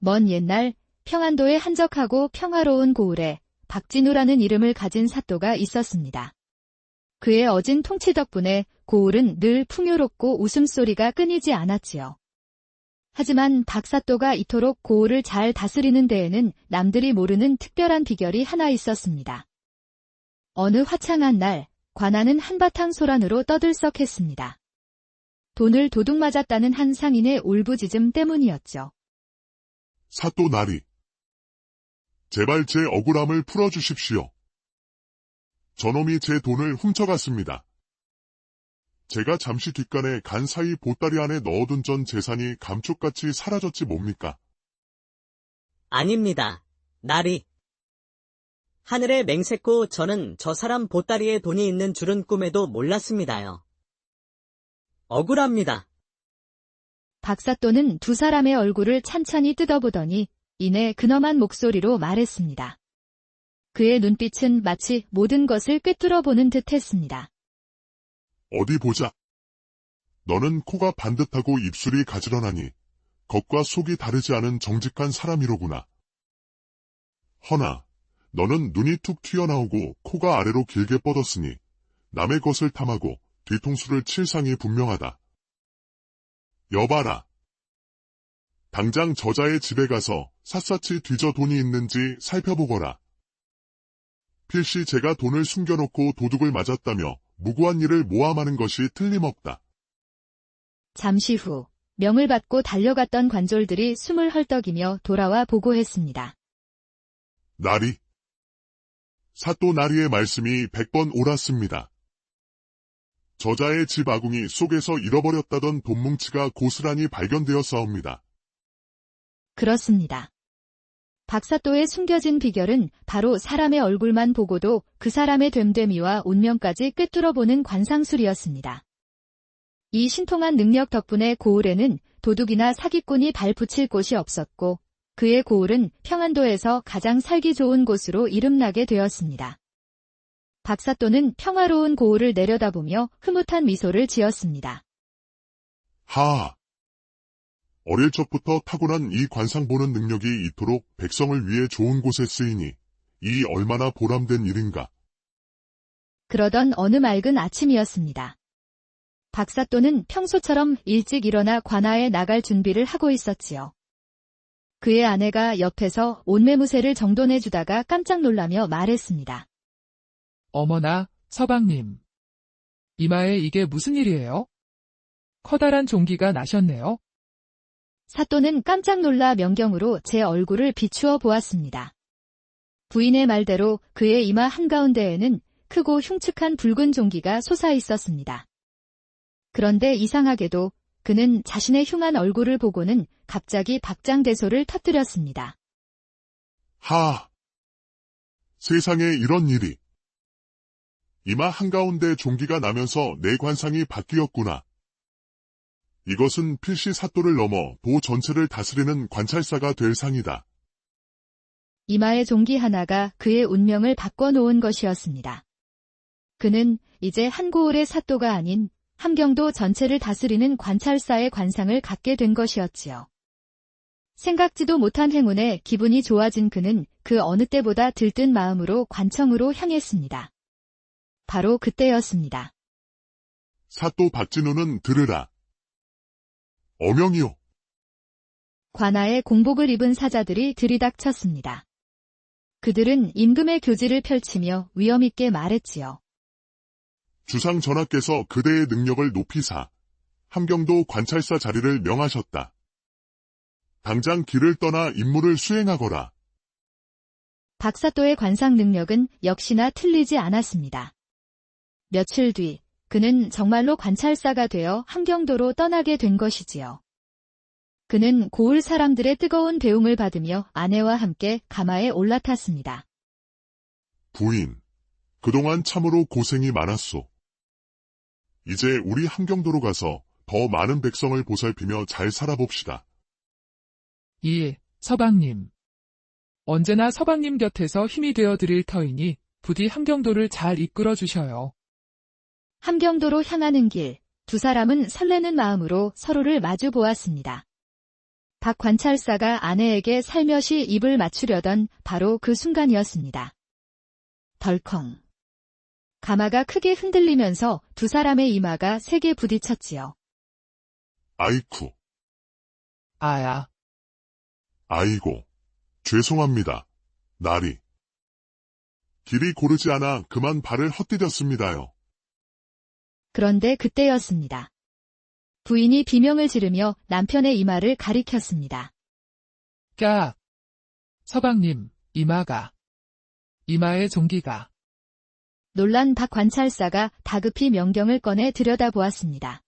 먼 옛날 평안도에 한적하고 평화로운 고을에 박진우라는 이름을 가진 사또가 있었습니다. 그의 어진 통치 덕분에 고을은 늘 풍요롭고 웃음소리가 끊이지 않았지요. 하지만 박사또가 이토록 고을을 잘 다스리는 데에는 남들이 모르는 특별한 비결이 하나 있었습니다. 어느 화창한 날, 관아는 한바탕 소란으로 떠들썩했습니다. 돈을 도둑 맞았다는 한 상인의 울부짖음 때문이었죠. 사또 나리, 제발 제 억울함을 풀어주십시오. 저놈이 제 돈을 훔쳐갔습니다. 제가 잠시 뒷간에 간 사이 보따리 안에 넣어둔 전 재산이 감쪽같이 사라졌지 뭡니까? 아닙니다, 나리. 하늘에 맹세코 저는 저 사람 보따리에 돈이 있는 줄은 꿈에도 몰랐습니다요. 억울합니다. 박사또는 두 사람의 얼굴을 찬찬히 뜯어보더니 이내 근엄한 목소리로 말했습니다. 그의 눈빛은 마치 모든 것을 꿰뚫어보는 듯 했습니다. 어디 보자. 너는 코가 반듯하고 입술이 가지런하니 겉과 속이 다르지 않은 정직한 사람이로구나. 허나 너는 눈이 툭 튀어나오고 코가 아래로 길게 뻗었으니 남의 것을 탐하고 뒤통수를 칠 상이 분명하다. 여봐라. 당장 저자의 집에 가서 샅샅이 뒤져 돈이 있는지 살펴보거라. 필시 제가 돈을 숨겨놓고 도둑을 맞았다며 무고한 일을 모함하는 것이 틀림없다. 잠시 후 명을 받고 달려갔던 관졸들이 숨을 헐떡이며 돌아와 보고했습니다. 나리. 사또 나리의 말씀이 100번 옳았습니다. 저자의 집 아궁이 속에서 잃어버렸다던 돈뭉치가 고스란히 발견되었사옵니다. 그렇습니다. 박사또의 숨겨진 비결은 바로 사람의 얼굴만 보고도 그 사람의 됨됨이와 운명까지 꿰뚫어보는 관상술이었습니다. 이 신통한 능력 덕분에 고을에는 도둑이나 사기꾼이 발붙일 곳이 없었고 그의 고을은 평안도에서 가장 살기 좋은 곳으로 이름나게 되었습니다. 박사또는 평화로운 고을을 내려다보며 흐뭇한 미소를 지었습니다. 하하. 어릴 적부터 타고난 이 관상 보는 능력이 이토록 백성을 위해 좋은 곳에 쓰이니 이 얼마나 보람된 일인가. 그러던 어느 맑은 아침이었습니다. 박사또는 평소처럼 일찍 일어나 관아에 나갈 준비를 하고 있었지요. 그의 아내가 옆에서 온매무새를 정돈해주다가 깜짝 놀라며 말했습니다. 어머나, 서방님. 이마에 이게 무슨 일이에요? 커다란 종기가 나셨네요. 사또는 깜짝 놀라 명경으로 제 얼굴을 비추어 보았습니다. 부인의 말대로 그의 이마 한가운데에는 크고 흉측한 붉은 종기가 솟아 있었습니다. 그런데 이상하게도 그는 자신의 흉한 얼굴을 보고는 갑자기 박장대소를 터뜨렸습니다. 하하. 세상에 이런 일이. 이마 한가운데 종기가 나면서 내 관상이 바뀌었구나. 이것은 필시 사또를 넘어 도 전체를 다스리는 관찰사가 될 상이다. 이마의 종기 하나가 그의 운명을 바꿔놓은 것이었습니다. 그는 이제 한 고을의 사또가 아닌 함경도 전체를 다스리는 관찰사의 관상을 갖게 된 것이었지요. 생각지도 못한 행운에 기분이 좋아진 그는 그 어느 때보다 들뜬 마음으로 관청으로 향했습니다. 바로 그때였습니다. 사또 박진우는 들으라. 어명이요. 관아에 공복을 입은 사자들이 들이닥쳤습니다. 그들은 임금의 교지를 펼치며 위엄있게 말했지요. 주상 전하께서 그대의 능력을 높이사 함경도 관찰사 자리를 명하셨다. 당장 길을 떠나 임무를 수행하거라. 박사또의 관상 능력은 역시나 틀리지 않았습니다. 며칠 뒤 그는 정말로 관찰사가 되어 함경도로 떠나게 된 것이지요. 그는 고을 사람들의 뜨거운 배웅을 받으며 아내와 함께 가마에 올라탔습니다. 부인, 그동안 참으로 고생이 많았소. 이제 우리 함경도로 가서 더 많은 백성을 보살피며 잘 살아봅시다. 예, 서방님. 언제나 서방님 곁에서 힘이 되어 드릴 터이니 부디 함경도를 잘 이끌어 주셔요. 함경도로 향하는 길, 두 사람은 설레는 마음으로 서로를 마주 보았습니다. 박 관찰사가 아내에게 살며시 입을 맞추려던 바로 그 순간이었습니다. 덜컹. 가마가 크게 흔들리면서 두 사람의 이마가 세게 부딪혔지요. 아이쿠, 아야, 아이고, 죄송합니다. 나리. 길이 고르지 않아 그만 발을 헛디뎠습니다요. 그런데 그때였습니다. 부인이 비명을 지르며 남편의 이마를 가리켰습니다. 까. 서방님, 이마에 종기가. 놀란 박 관찰사가 다급히 명경을 꺼내 들여다보았습니다.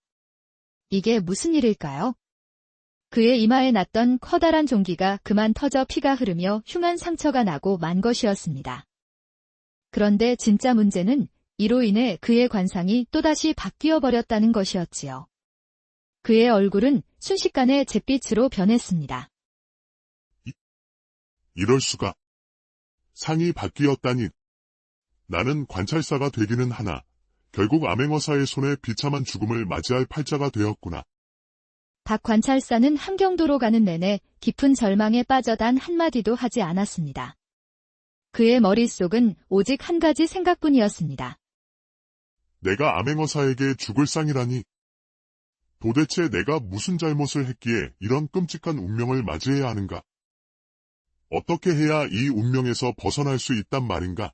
이게 무슨 일일까요? 그의 이마에 났던 커다란 종기가 그만 터져 피가 흐르며 흉한 상처가 나고 만 것이었습니다. 그런데 진짜 문제는 이로 인해 그의 관상이 또다시 바뀌어 버렸다는 것이었지요. 그의 얼굴은 순식간에 잿빛으로 변했습니다. 이럴 수가. 상이 바뀌었다니. 나는 관찰사가 되기는 하나, 결국 암행어사의 손에 비참한 죽음을 맞이할 팔자가 되었구나. 박 관찰사는 함경도로 가는 내내 깊은 절망에 빠져 단 한마디도 하지 않았습니다. 그의 머릿속은 오직 한 가지 생각뿐이었습니다. 내가 암행어사에게 죽을 상이라니. 도대체 내가 무슨 잘못을 했기에 이런 끔찍한 운명을 맞이해야 하는가? 어떻게 해야 이 운명에서 벗어날 수 있단 말인가?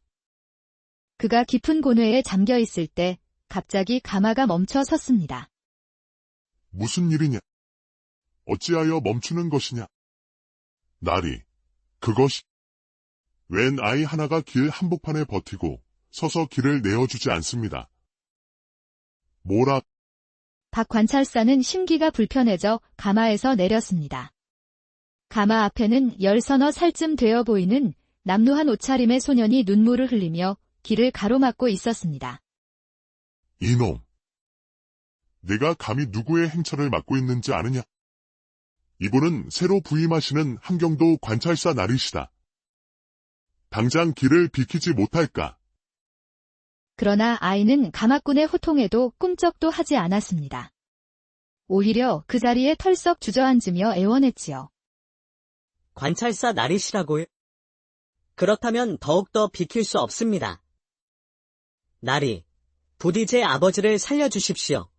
그가 깊은 고뇌에 잠겨 있을 때 갑자기 가마가 멈춰 섰습니다. 무슨 일이냐? 어찌하여 멈추는 것이냐? 나리, 그것이. 웬 아이 하나가 길 한복판에 버티고 서서 길을 내어주지 않습니다. 뭐라? 박 관찰사는 심기가 불편해져 가마에서 내렸습니다. 가마 앞에는 10서너 살쯤 되어 보이는 남루한 옷차림의 소년이 눈물을 흘리며 길을 가로막고 있었습니다. 이놈! 네가 감히 누구의 행처를 맡고 있는지 아느냐? 이분은 새로 부임하시는 함경도 관찰사 나리시다. 당장 길을 비키지 못할까? 그러나 아이는 가마꾼의 호통에도 꿈쩍도 하지 않았습니다. 오히려 그 자리에 털썩 주저앉으며 애원했지요. 관찰사 나리시라고요? 그렇다면 더욱더 비킬 수 없습니다. 나리, 부디 제 아버지를 살려주십시오.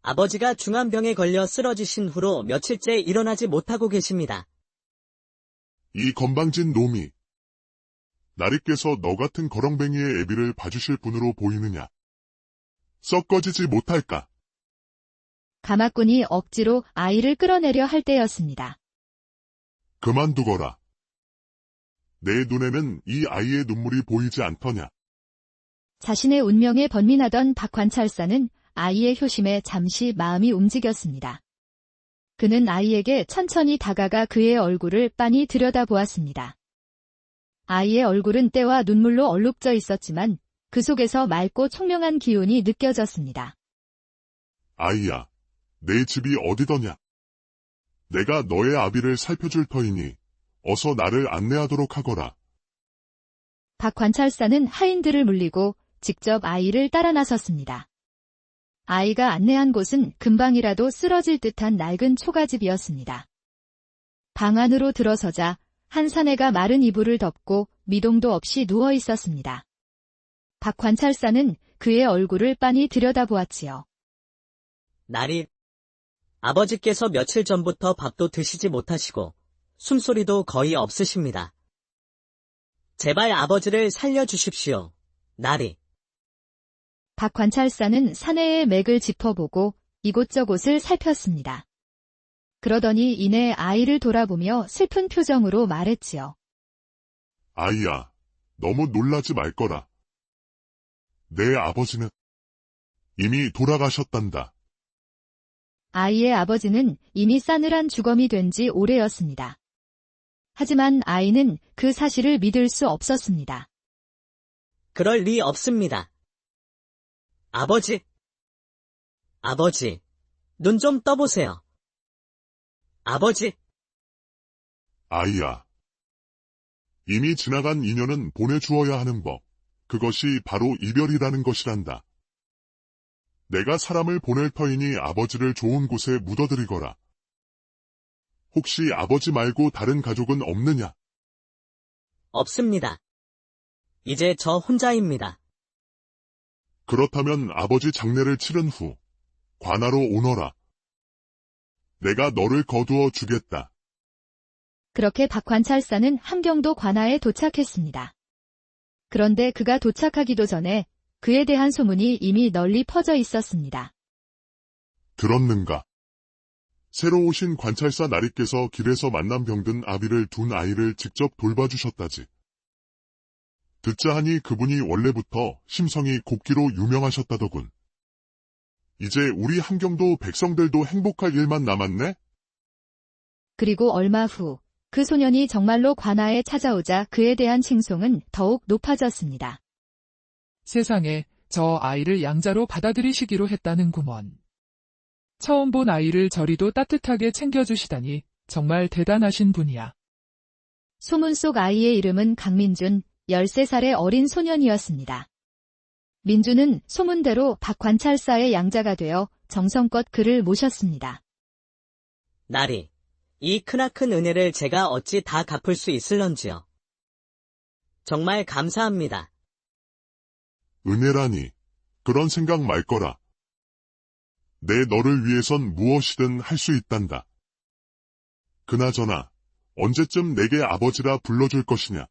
아버지가 중환병에 걸려 쓰러지신 후로 며칠째 일어나지 못하고 계십니다. 이 건방진 놈이. 나리께서 너 같은 거렁뱅이의 애비를 봐주실 분으로 보이느냐? 썩 꺼지지 못할까? 가마꾼이 억지로 아이를 끌어내려 할 때였습니다. 그만두거라. 내 눈에는 이 아이의 눈물이 보이지 않더냐? 자신의 운명에 번민하던 박 관찰사는 아이의 효심에 잠시 마음이 움직였습니다. 그는 아이에게 천천히 다가가 그의 얼굴을 빤히 들여다보았습니다. 아이의 얼굴은 때와 눈물로 얼룩져 있었지만 그 속에서 맑고 총명한 기운이 느껴졌습니다. 아이야, 내 집이 어디더냐? 내가 너의 아비를 살펴줄 터이니 어서 나를 안내하도록 하거라. 박 관찰사는 하인들을 물리고 직접 아이를 따라 나섰습니다. 아이가 안내한 곳은 금방이라도 쓰러질 듯한 낡은 초가집이었습니다. 방 안으로 들어서자 한 사내가 마른 이불을 덮고 미동도 없이 누워 있었습니다. 박 관찰사는 그의 얼굴을 빤히 들여다보았지요. 나리, 아버지께서 며칠 전부터 밥도 드시지 못하시고 숨소리도 거의 없으십니다. 제발 아버지를 살려주십시오, 나리. 박 관찰사는 사내의 맥을 짚어보고 이곳저곳을 살폈습니다. 그러더니 이내 아이를 돌아보며 슬픈 표정으로 말했지요. 아이야, 너무 놀라지 말거라. 내 아버지는 이미 돌아가셨단다. 아이의 아버지는 이미 싸늘한 주검이 된 지 오래였습니다. 하지만 아이는 그 사실을 믿을 수 없었습니다. 그럴 리 없습니다. 아버지, 눈 좀 떠보세요. 아버지, 아이야. 이미 지나간 인연은 보내주어야 하는 법. 그것이 바로 이별이라는 것이란다. 내가 사람을 보낼 터이니 아버지를 좋은 곳에 묻어드리거라. 혹시 아버지 말고 다른 가족은 없느냐? 없습니다. 이제 저 혼자입니다. 그렇다면 아버지 장례를 치른 후 관하로 오너라. 내가 너를 거두어 주겠다. 그렇게 박관찰사는 함경도 관아에 도착했습니다. 그런데 그가 도착하기도 전에 그에 대한 소문이 이미 널리 퍼져 있었습니다. 들었는가? 새로 오신 관찰사 나리께서 길에서 만난 병든 아비를 둔 아이를 직접 돌봐주셨다지. 듣자 하니 그분이 원래부터 심성이 곱기로 유명하셨다더군. 이제 우리 함경도 백성들도 행복할 일만 남았네? 그리고 얼마 후 그 소년이 정말로 관아에 찾아오자 그에 대한 칭송은 더욱 높아졌습니다. 세상에 저 아이를 양자로 받아들이시기로 했다는구먼. 처음 본 아이를 저리도 따뜻하게 챙겨주시다니 정말 대단하신 분이야. 소문 속 아이의 이름은 강민준, 13살의 어린 소년이었습니다. 민준은 소문대로 박관찰사의 양자가 되어 정성껏 그를 모셨습니다. 나리, 이 크나큰 은혜를 제가 어찌 다 갚을 수 있을런지요. 정말 감사합니다. 은혜라니, 그런 생각 말거라. 내 너를 위해선 무엇이든 할 수 있단다. 그나저나 언제쯤 내게 아버지라 불러줄 것이냐.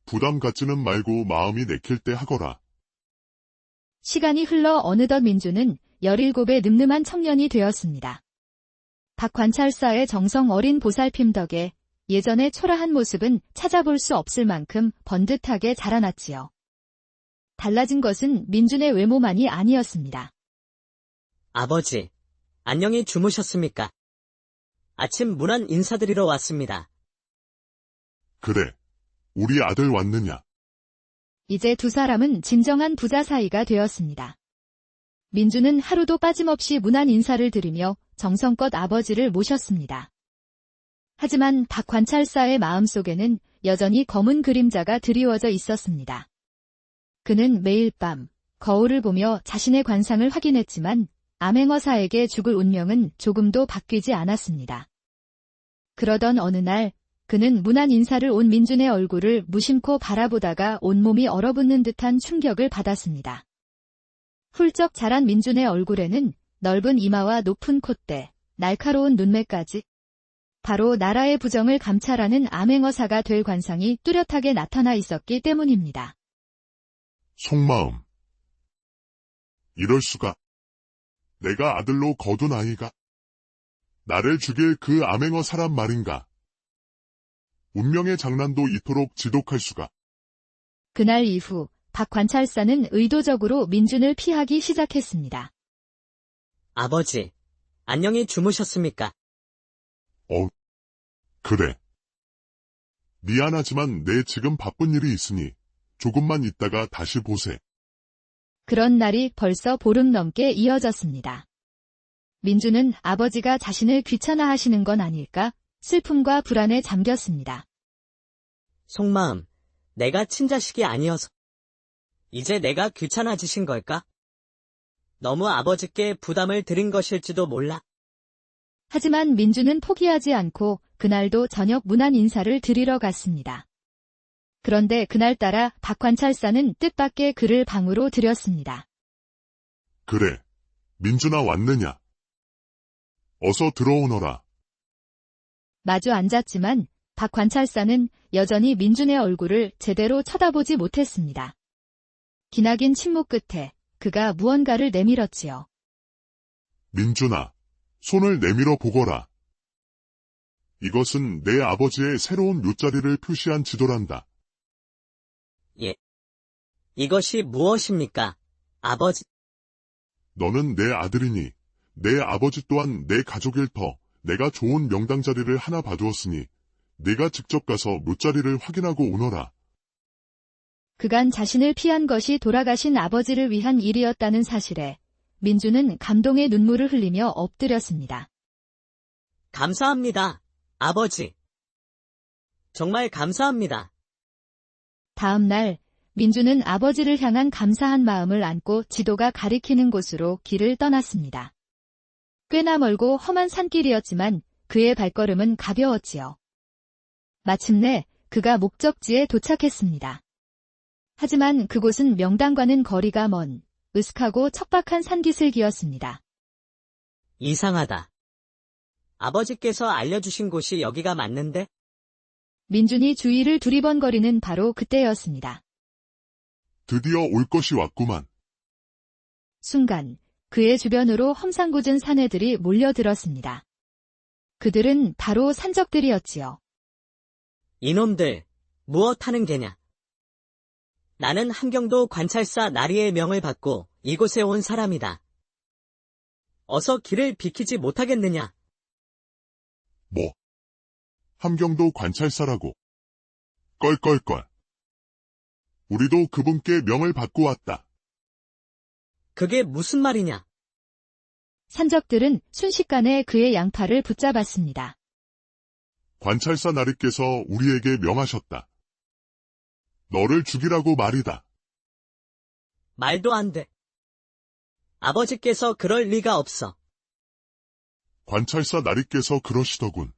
부담 갖지는 말고 마음이 내킬 때 하거라. 시간이 흘러 어느덧 민준은 17의 늠름한 청년이 되었습니다. 박관찰사의 정성 어린 보살핌 덕에 예전의 초라한 모습은 찾아볼 수 없을 만큼 번듯하게 자라났지요. 달라진 것은 민준의 외모만이 아니었습니다. 아버지, 안녕히 주무셨습니까? 아침 문안 인사드리러 왔습니다. 그래, 우리 아들 왔느냐? 이제 두 사람은 진정한 부자 사이가 되었습니다. 민준은 하루도 빠짐없이 문안 인사를 드리며 정성껏 아버지를 모셨습니다. 하지만 박관찰사의 마음속에는 여전히 검은 그림자가 드리워져 있었습니다. 그는 매일 밤 거울을 보며 자신의 관상을 확인했지만 암행어사에게 죽을 운명은 조금도 바뀌지 않았습니다. 그러던 어느 날 그는 문안 인사를 온 민준의 얼굴을 무심코 바라보다가 온몸이 얼어붙는 듯한 충격을 받았습니다. 훌쩍 자란 민준의 얼굴에는 넓은 이마와 높은 콧대, 날카로운 눈매까지 바로 나라의 부정을 감찰하는 암행어사가 될 관상이 뚜렷하게 나타나 있었기 때문입니다. 속마음. 이럴 수가. 내가 아들로 거둔 아이가 나를 죽일 그 암행어 사람 말인가. 운명의 장난도 이토록 지독할 수가. 그날 이후 박 관찰사는 의도적으로 민준을 피하기 시작했습니다. 아버지, 안녕히 주무셨습니까? 그래. 미안하지만 내 지금 바쁜 일이 있으니 조금만 있다가 다시 보세. 그런 날이 벌써 보름 넘게 이어졌습니다. 민준은 아버지가 자신을 귀찮아하시는 건 아닐까 슬픔과 불안에 잠겼습니다. 속마음, 내가 친자식이 아니어서 이제 내가 귀찮아지신 걸까? 너무 아버지께 부담을 드린 것일지도 몰라. 하지만 민준은 포기하지 않고 그날도 저녁 문안 인사를 드리러 갔습니다. 그런데 그날따라 박 관찰사는 뜻밖의 그를 방으로 들였습니다. 그래, 민준아 왔느냐? 어서 들어오너라. 마주 앉았지만 박 관찰사는 여전히 민준의 얼굴을 제대로 쳐다보지 못했습니다. 기나긴 침묵 끝에 그가 무언가를 내밀었지요. 민준아, 손을 내밀어 보거라. 이것은 내 아버지의 새로운 묘자리를 표시한 지도란다. 예. 이것이 무엇입니까, 아버지? 너는 내 아들이니 내 아버지 또한 내 가족일 터 내가 좋은 명당 자리를 하나 봐두었으니 네가 직접 가서 묘자리를 확인하고 오너라. 그간 자신을 피한 것이 돌아가신 아버지를 위한 일이었다는 사실에 민준은 감동의 눈물을 흘리며 엎드렸습니다. 감사합니다, 아버지. 정말 감사합니다. 다음 날 민준은 아버지를 향한 감사한 마음을 안고 지도가 가리키는 곳으로 길을 떠났습니다. 꽤나 멀고 험한 산길이었지만 그의 발걸음은 가벼웠지요. 마침내 그가 목적지에 도착했습니다. 하지만 그곳은 명당과는 거리가 먼 으슥하고 척박한 산기슭이었습니다. 이상하다. 아버지께서 알려주신 곳이 여기가 맞는데? 민준이 주위를 두리번거리는 바로 그때였습니다. 드디어 올 것이 왔구만. 순간 그의 주변으로 험상궂은 사내들이 몰려들었습니다. 그들은 바로 산적들이었지요. 이놈들, 무엇 하는 게냐? 나는 함경도 관찰사 나리의 명을 받고 이곳에 온 사람이다. 어서 길을 비키지 못하겠느냐? 뭐? 함경도 관찰사라고. 껄껄껄. 우리도 그분께 명을 받고 왔다. 그게 무슨 말이냐? 산적들은 순식간에 그의 양팔을 붙잡았습니다. 관찰사 나리께서 우리에게 명하셨다. 너를 죽이라고 말이다. 말도 안 돼. 아버지께서 그럴 리가 없어. 관찰사 나리께서 그러시더군.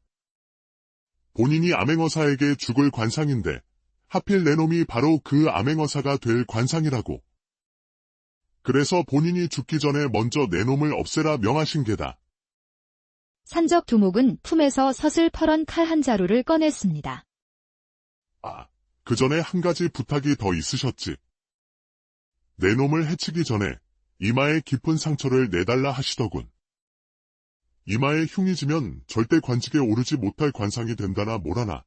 본인이 암행어사에게 죽을 관상인데 하필 내 놈이 바로 그 암행어사가 될 관상이라고. 그래서 본인이 죽기 전에 먼저 내 놈을 없애라 명하신 게다. 산적 두목은 품에서 서슬퍼런 칼 한 자루를 꺼냈습니다. 아, 그 전에 한 가지 부탁이 더 있으셨지. 내 놈을 해치기 전에 이마에 깊은 상처를 내달라 하시더군. 이마에 흉이 지면 절대 관직에 오르지 못할 관상이 된다나 뭐라나.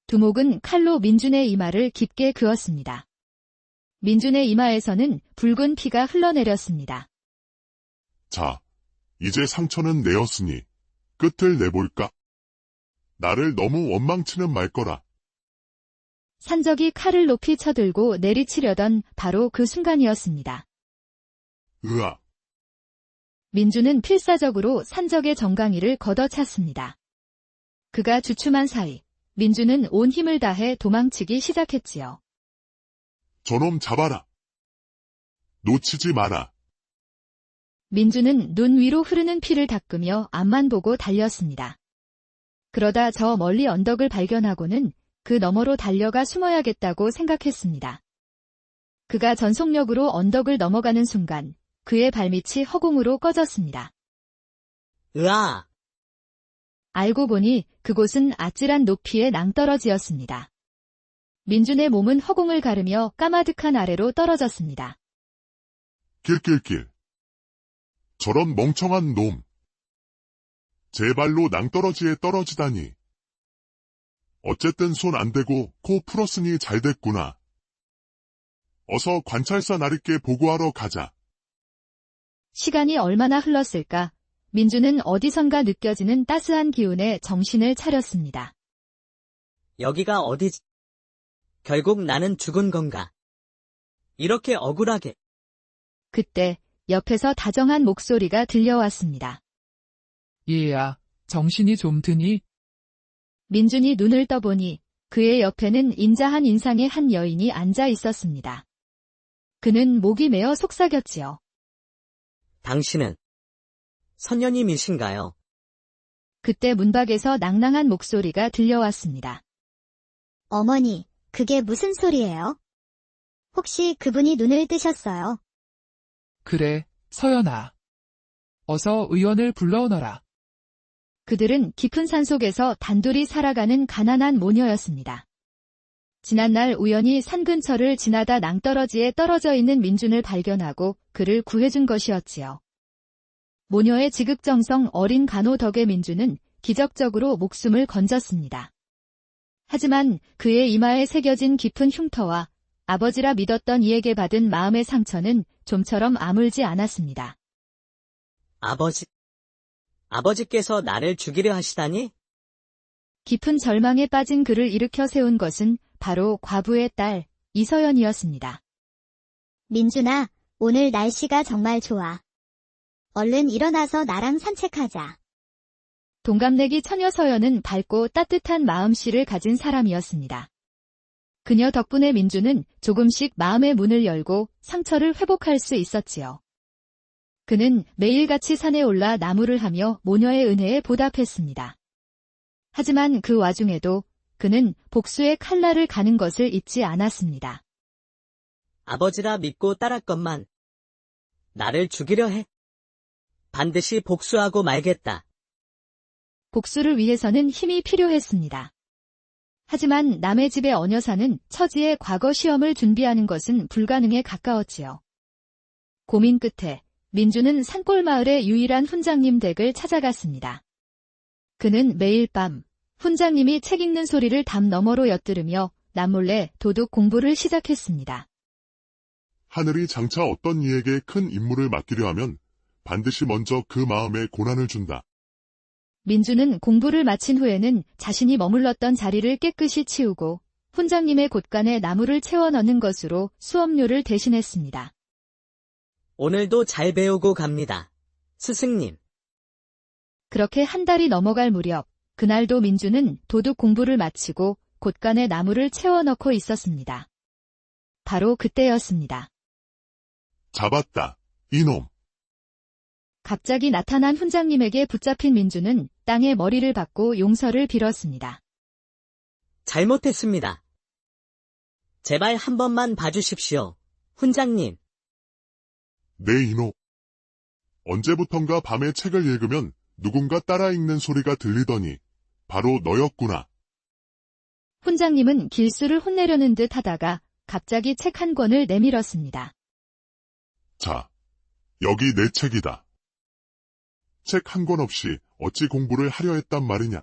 두목은 칼로 민준의 이마를 깊게 그었습니다. 민준의 이마에서는 붉은 피가 흘러내렸습니다. 자, 이제 상처는 내었으니 끝을 내볼까? 나를 너무 원망치는 말거라. 산적이 칼을 높이 쳐들고 내리치려던 바로 그 순간이었습니다. 으악. 민준은 필사적으로 산적의 정강이를 걷어찼습니다. 그가 주춤한 사이 민준은 온 힘을 다해 도망치기 시작했지요. 저놈 잡아라. 놓치지 마라. 민준은 눈 위로 흐르는 피를 닦으며 앞만 보고 달렸습니다. 그러다 저 멀리 언덕을 발견하고는 그 너머로 달려가 숨어야겠다고 생각했습니다. 그가 전속력으로 언덕을 넘어가는 순간 그의 발밑이 허공으로 꺼졌습니다. 으아! 알고 보니 그곳은 아찔한 높이의 낭떠러지였습니다. 민준의 몸은 허공을 가르며 까마득한 아래로 떨어졌습니다. 낄낄낄. 저런 멍청한 놈. 제 발로 낭떠러지에 떨어지다니. 어쨌든 손 안 대고 코 풀었으니 잘 됐구나. 어서 관찰사 나리께 보고하러 가자. 시간이 얼마나 흘렀을까? 민준은 어디선가 느껴지는 따스한 기운에 정신을 차렸습니다. 여기가 어디지? 결국 나는 죽은 건가? 이렇게 억울하게. 그때 옆에서 다정한 목소리가 들려왔습니다. 얘야, 정신이 좀 드니? 민준이 눈을 떠보니 그의 옆에는 인자한 인상의 한 여인이 앉아 있었습니다. 그는 목이 메어 속삭였지요. 당신은 선녀님이신가요? 그때 문밖에서 낭낭한 목소리가 들려왔습니다. 어머니, 그게 무슨 소리예요? 혹시 그분이 눈을 뜨셨어요? 그래, 서연아. 어서 의원을 불러오너라. 그들은 깊은 산속에서 단둘이 살아가는 가난한 모녀였습니다. 지난날 우연히 산 근처를 지나다 낭떠러지에 떨어져 있는 민준을 발견하고 그를 구해준 것이었지요. 모녀의 지극정성 어린 간호 덕에 민준은 기적적으로 목숨을 건졌습니다. 하지만 그의 이마에 새겨진 깊은 흉터와 아버지라 믿었던 이에게 받은 마음의 상처는 좀처럼 아물지 않았습니다. 아버지께서 나를 죽이려 하시다니? 깊은 절망에 빠진 그를 일으켜 세운 것은 바로 과부의 딸 이서연이었습니다. 민준아, 오늘 날씨가 정말 좋아. 얼른 일어나서 나랑 산책하자. 동갑내기 처녀 서연은 밝고 따뜻한 마음씨를 가진 사람이었습니다. 그녀 덕분에 민준은 조금씩 마음의 문을 열고 상처를 회복할 수 있었지요. 그는 매일같이 산에 올라 나무를 하며 모녀의 은혜에 보답했습니다. 하지만 그 와중에도 그는 복수의 칼날을 가는 것을 잊지 않았습니다. 아버지라 믿고 따랐건만 나를 죽이려 해. 반드시 복수하고 말겠다. 복수를 위해서는 힘이 필요했습니다. 하지만 남의 집의 어녀사는 처지의 과거 시험을 준비하는 것은 불가능에 가까웠지요. 고민 끝에 민주는 산골마을의 유일한 훈장님 댁을 찾아갔습니다. 그는 매일 밤 훈장님이 책 읽는 소리를 담 너머로 엿들으며 남몰래 도둑 공부를 시작했습니다. 하늘이 장차 어떤 이에게 큰 임무를 맡기려 하면 반드시 먼저 그 마음에 고난을 준다. 민주는 공부를 마친 후에는 자신이 머물렀던 자리를 깨끗이 치우고 훈장님의 곳간에 나무를 채워 넣는 것으로 수업료를 대신했습니다. 오늘도 잘 배우고 갑니다. 스승님. 그렇게 한 달이 넘어갈 무렵 그날도 민주는 도둑 공부를 마치고 곳간에 나무를 채워 넣고 있었습니다. 바로 그때였습니다. 잡았다, 이놈. 갑자기 나타난 훈장님에게 붙잡힌 민주는 땅에 머리를 박고 용서를 빌었습니다. 잘못했습니다. 제발 한 번만 봐주십시오. 훈장님. 네 이놈. 언제부턴가 밤에 책을 읽으면 누군가 따라 읽는 소리가 들리더니 바로 너였구나. 훈장님은 길수를 혼내려는 듯 하다가 갑자기 책 한 권을 내밀었습니다. 자, 여기 내 책이다. 책 한 권 없이 어찌 공부를 하려 했단 말이냐.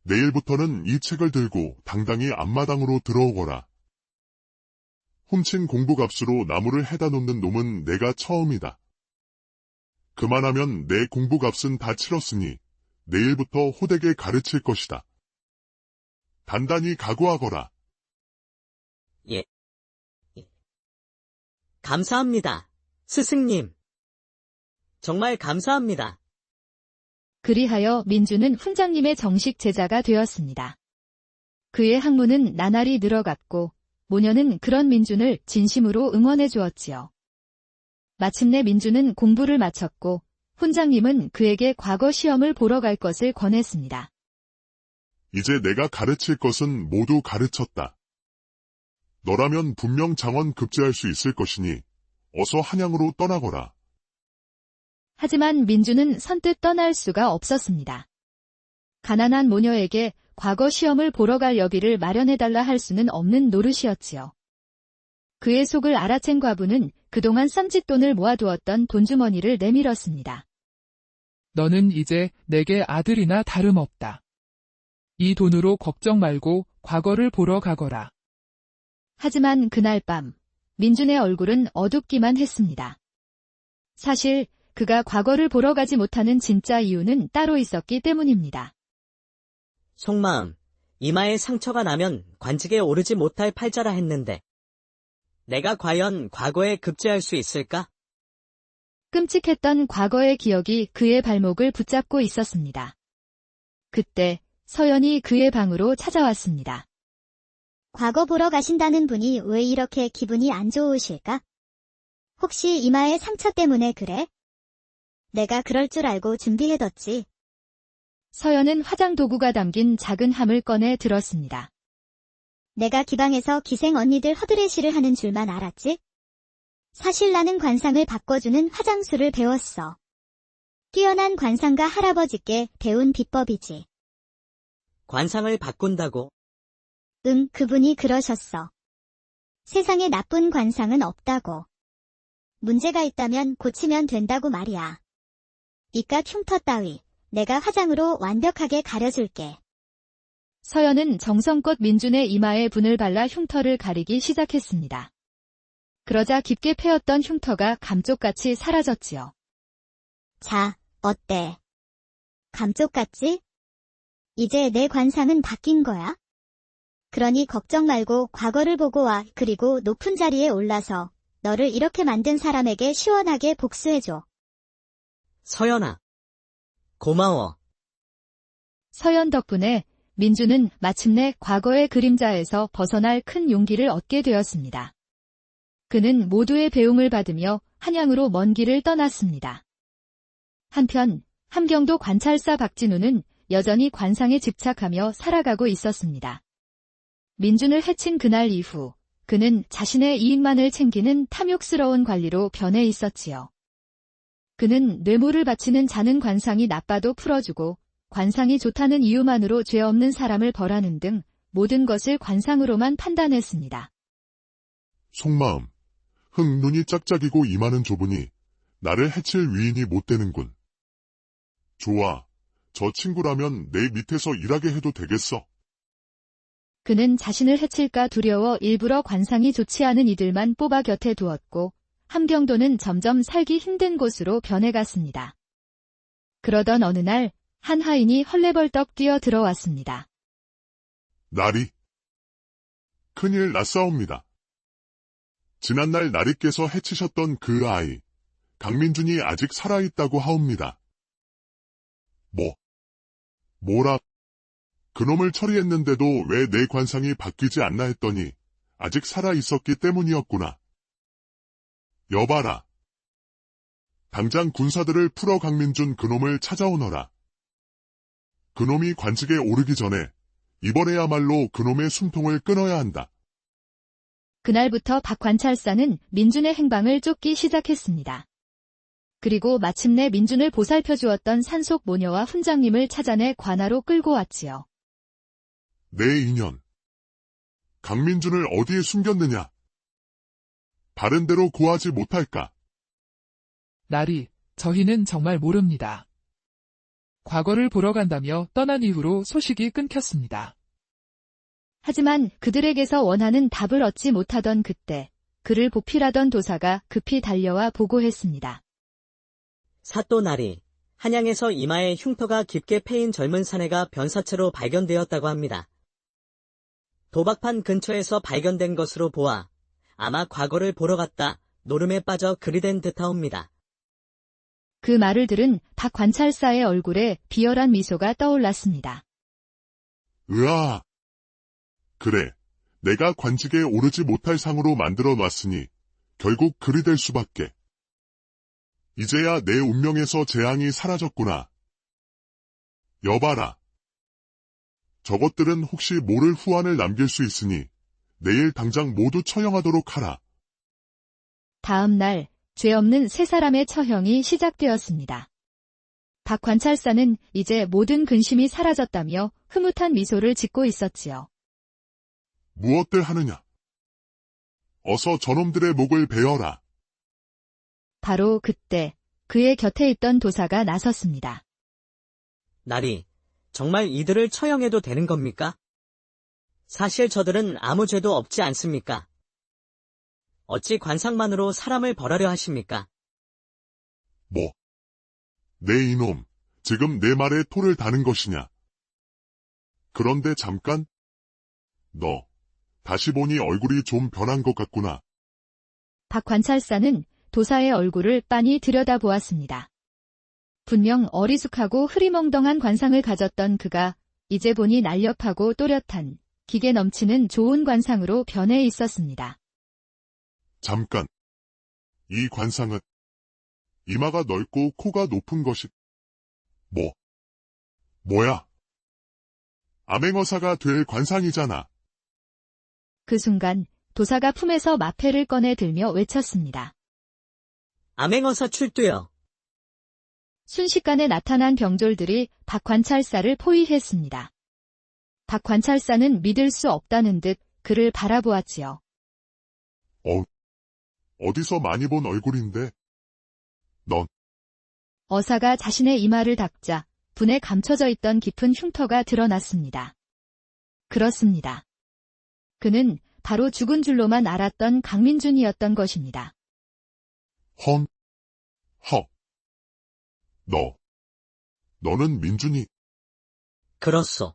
내일부터는 이 책을 들고 당당히 앞마당으로 들어오거라. 훔친 공부값으로 나무를 해다 놓는 놈은 내가 처음이다. 그만하면 내 공부값은 다 치렀으니 내일부터 호되게 가르칠 것이다. 단단히 각오하거라. 예. 감사합니다. 스승님. 정말 감사합니다. 그리하여 민주는 훈장님의 정식 제자가 되었습니다. 그의 학문은 나날이 늘어갔고 모녀는 그런 민준을 진심으로 응원해 주었지요. 마침내 민주는 공부를 마쳤고 훈장님은 그에게 과거 시험을 보러 갈 것을 권했습니다. 이제 내가 가르칠 것은 모두 가르쳤다. 너라면 분명 장원 급제할 수 있을 것이니 어서 한양으로 떠나거라. 하지만 민주는 선뜻 떠날 수가 없었습니다. 가난한 모녀에게 과거 시험을 보러 갈 여비를 마련해달라 할 수는 없는 노릇이었지요. 그의 속을 알아챈 과부는 그동안 쌈짓돈을 모아두었던 돈주머니를 내밀었습니다. 너는 이제 내게 아들이나 다름없다. 이 돈으로 걱정 말고 과거를 보러 가거라. 하지만 그날 밤 민준의 얼굴은 어둡기만 했습니다. 사실 그가 과거를 보러 가지 못하는 진짜 이유는 따로 있었기 때문입니다. 속마음, 이마에 상처가 나면 관직에 오르지 못할 팔자라 했는데 내가 과연 과거에 급제할 수 있을까? 끔찍했던 과거의 기억이 그의 발목을 붙잡고 있었습니다. 그때 서연이 그의 방으로 찾아왔습니다. 과거 보러 가신다는 분이 왜 이렇게 기분이 안 좋으실까? 혹시 이마에 상처 때문에 그래? 내가 그럴 줄 알고 준비해뒀지. 서연은 화장 도구가 담긴 작은 함을 꺼내 들었습니다. 내가 기방에서 기생 언니들 허드레시를 하는 줄만 알았지? 사실 나는 관상을 바꿔주는 화장술을 배웠어. 뛰어난 관상가 할아버지께 배운 비법이지. 관상을 바꾼다고? 응, 그분이 그러셨어. 세상에 나쁜 관상은 없다고. 문제가 있다면 고치면 된다고 말이야. 이깟 흉터 따위, 내가 화장으로 완벽하게 가려줄게. 서연은 정성껏 민준의 이마에 분을 발라 흉터를 가리기 시작했습니다. 그러자 깊게 패였던 흉터가 감쪽같이 사라졌지요. 자, 어때? 감쪽같지? 이제 내 관상은 바뀐 거야? 그러니 걱정 말고 과거를 보고 와. 그리고 높은 자리에 올라서 너를 이렇게 만든 사람에게 시원하게 복수해줘. 서연아. 고마워. 서연 덕분에 민주는 마침내 과거의 그림자에서 벗어날 큰 용기를 얻게 되었습니다. 그는 모두의 배움을 받으며 한양으로 먼 길을 떠났습니다. 한편 함경도 관찰사 박진우는 여전히 관상에 집착하며 살아가고 있었습니다. 민준을 해친 그날 이후 그는 자신의 이익만을 챙기는 탐욕스러운 관리로 변해 있었지요. 그는 뇌물을 바치는 자는 관상이 나빠도 풀어주고 관상이 좋다는 이유만으로 죄 없는 사람을 벌하는 등 모든 것을 관상으로만 판단했습니다. 속마음. 눈이 짝짝이고 이마는 좁으니 나를 해칠 위인이 못 되는군. 좋아. 저 친구라면 내 밑에서 일하게 해도 되겠어. 그는 자신을 해칠까 두려워 일부러 관상이 좋지 않은 이들만 뽑아 곁에 두었고 함경도는 점점 살기 힘든 곳으로 변해갔습니다. 그러던 어느 날 한 하인이 헐레벌떡 뛰어 들어왔습니다. 나리. 큰일 났사옵니다. 지난날 나리께서 해치셨던 그 아이, 강민준이 아직 살아있다고 하옵니다. 뭐라? 그놈을 처리했는데도 왜 내 관상이 바뀌지 않나 했더니 아직 살아있었기 때문이었구나. 여봐라. 당장 군사들을 풀어 강민준 그놈을 찾아오너라. 그놈이 관직에 오르기 전에 이번에야말로 그놈의 숨통을 끊어야 한다. 그날부터 박 관찰사는 민준의 행방을 쫓기 시작했습니다. 그리고 마침내 민준을 보살펴 주었던 산속 모녀와 훈장님을 찾아내 관하로 끌고 왔지요. 내 인연. 강민준을 어디에 숨겼느냐? 바른 대로 구하지 못할까? 나리, 저희는 정말 모릅니다. 과거를 보러 간다며 떠난 이후로 소식이 끊겼습니다. 하지만 그들에게서 원하는 답을 얻지 못하던 그때 그를 보필하던 도사가 급히 달려와 보고했습니다. 사또 나리, 한양에서 이마에 흉터가 깊게 패인 젊은 사내가 변사체로 발견되었다고 합니다. 도박판 근처에서 발견된 것으로 보아 아마 과거를 보러 갔다 노름에 빠져 그리 된 듯하옵니다. 그 말을 들은 박 관찰사의 얼굴에 비열한 미소가 떠올랐습니다. 으아. 그래. 내가 관직에 오르지 못할 상으로 만들어 놨으니 결국 그리 될 수밖에. 이제야 내 운명에서 재앙이 사라졌구나. 여봐라. 저것들은 혹시 모를 후환을 남길 수 있으니 내일 당장 모두 처형하도록 하라. 다음 날 죄 없는 세 사람의 처형이 시작되었습니다. 박 관찰사는 이제 모든 근심이 사라졌다며 흐뭇한 미소를 짓고 있었지요. 무엇들 하느냐? 어서 저놈들의 목을 베어라. 바로 그때 그의 곁에 있던 도사가 나섰습니다. 나리, 정말 이들을 처형해도 되는 겁니까? 사실 저들은 아무 죄도 없지 않습니까? 어찌 관상만으로 사람을 벌하려 하십니까? 내 이놈, 지금 내 말에 토를 다는 것이냐? 그런데 잠깐? 너, 다시 보니 얼굴이 좀 변한 것 같구나. 박 관찰사는 도사의 얼굴을 빤히 들여다보았습니다. 분명 어리숙하고 흐리멍덩한 관상을 가졌던 그가 이제 보니 날렵하고 또렷한 기계 넘치는 좋은 관상으로 변해 있었습니다. 잠깐. 이 관상은 이마가 넓고 코가 높은 것이 뭐야? 암행어사가 될 관상이잖아. 그 순간 도사가 품에서 마패를 꺼내 들며 외쳤습니다. 암행어사 출두여. 순식간에 나타난 병졸들이 박 관찰사를 포위했습니다. 박 관찰사는 믿을 수 없다는 듯 그를 바라보았지요. 어디서 많이 본 얼굴인데? 넌 어사가 자신의 이마를 닦자 분에 감춰져 있던 깊은 흉터가 드러났습니다. 그렇습니다. 그는 바로 죽은 줄로만 알았던 강민준이었던 것입니다. 너는 민준이. 그렇소.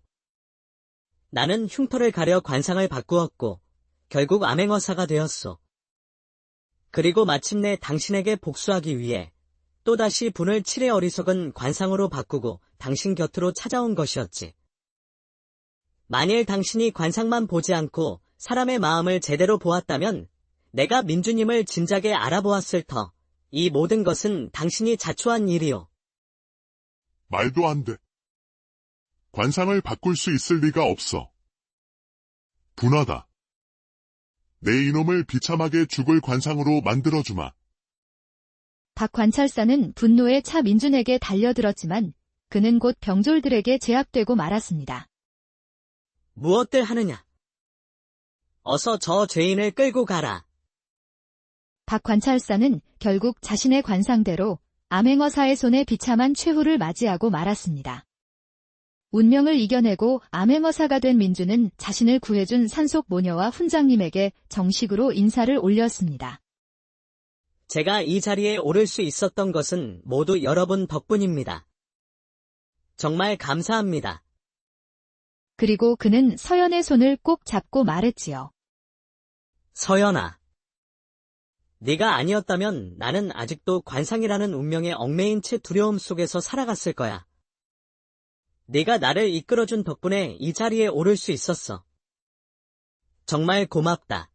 나는 흉터를 가려 관상을 바꾸었고 결국 암행어사가 되었소. 그리고 마침내 당신에게 복수하기 위해 또다시 분을 칠해 어리석은 관상으로 바꾸고 당신 곁으로 찾아온 것이었지. 만일 당신이 관상만 보지 않고 사람의 마음을 제대로 보았다면 내가 민주님을 진작에 알아보았을 터 이 모든 것은 당신이 자초한 일이오. 말도 안 돼. 관상을 바꿀 수 있을 리가 없어. 분하다. 내 이놈을 비참하게 죽을 관상으로 만들어주마. 박 관찰사는 분노에 차 민준에게 달려들었지만 그는 곧 병졸들에게 제압되고 말았습니다. 무엇들 하느냐? 어서 저 죄인을 끌고 가라. 박 관찰사는 결국 자신의 관상대로 암행어사의 손에 비참한 최후를 맞이하고 말았습니다. 운명을 이겨내고 암행어사가 된 민주는 자신을 구해준 산속 모녀와 훈장님에게 정식으로 인사를 올렸습니다. 제가 이 자리에 오를 수 있었던 것은 모두 여러분 덕분입니다. 정말 감사합니다. 그리고 그는 서연의 손을 꼭 잡고 말했지요. 서연아. 네가 아니었다면 나는 아직도 관상이라는 운명에 얽매인 채 두려움 속에서 살아갔을 거야. 네가 나를 이끌어준 덕분에 이 자리에 오를 수 있었어. 정말 고맙다.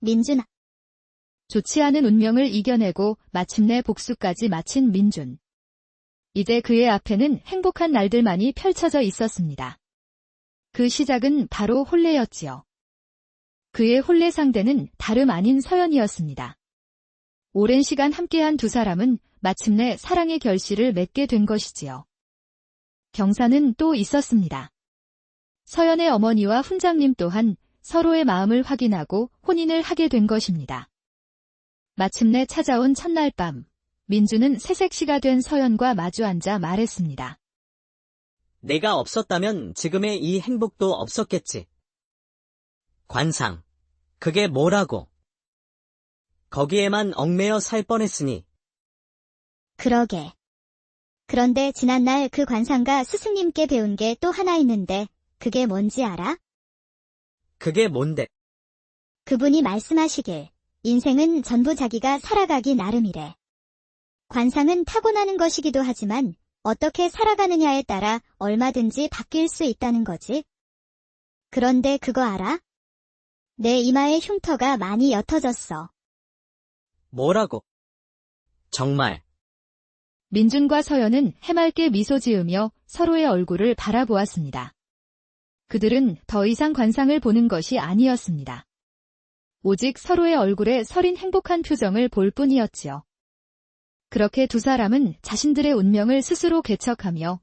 민준아, 좋지 않은 운명을 이겨내고 마침내 복수까지 마친 민준. 이제 그의 앞에는 행복한 날들만이 펼쳐져 있었습니다. 그 시작은 바로 혼례였지요. 그의 혼례 상대는 다름 아닌 서연이었습니다. 오랜 시간 함께한 두 사람은 마침내 사랑의 결실을 맺게 된 것이지요. 경사는 또 있었습니다. 서연의 어머니와 훈장님 또한 서로의 마음을 확인하고 혼인을 하게 된 것입니다. 마침내 찾아온 첫날 밤, 민주는 새색시가 된 서연과 마주 앉아 말했습니다. 내가 없었다면 지금의 이 행복도 없었겠지. 관상. 그게 뭐라고? 거기에만 얽매여 살 뻔했으니. 그러게. 그런데 지난날 그 관상가 스승님께 배운 게 또 하나 있는데 그게 뭔지 알아? 그게 뭔데? 그분이 말씀하시길 인생은 전부 자기가 살아가기 나름이래. 관상은 타고나는 것이기도 하지만 어떻게 살아가느냐에 따라 얼마든지 바뀔 수 있다는 거지. 그런데 그거 알아? 내 이마에 흉터가 많이 옅어졌어. 뭐라고? 정말. 민준과 서연은 해맑게 미소 지으며 서로의 얼굴을 바라보았습니다. 그들은 더 이상 관상을 보는 것이 아니었습니다. 오직 서로의 얼굴에 서린 행복한 표정을 볼 뿐이었지요. 그렇게 두 사람은 자신들의 운명을 스스로 개척하며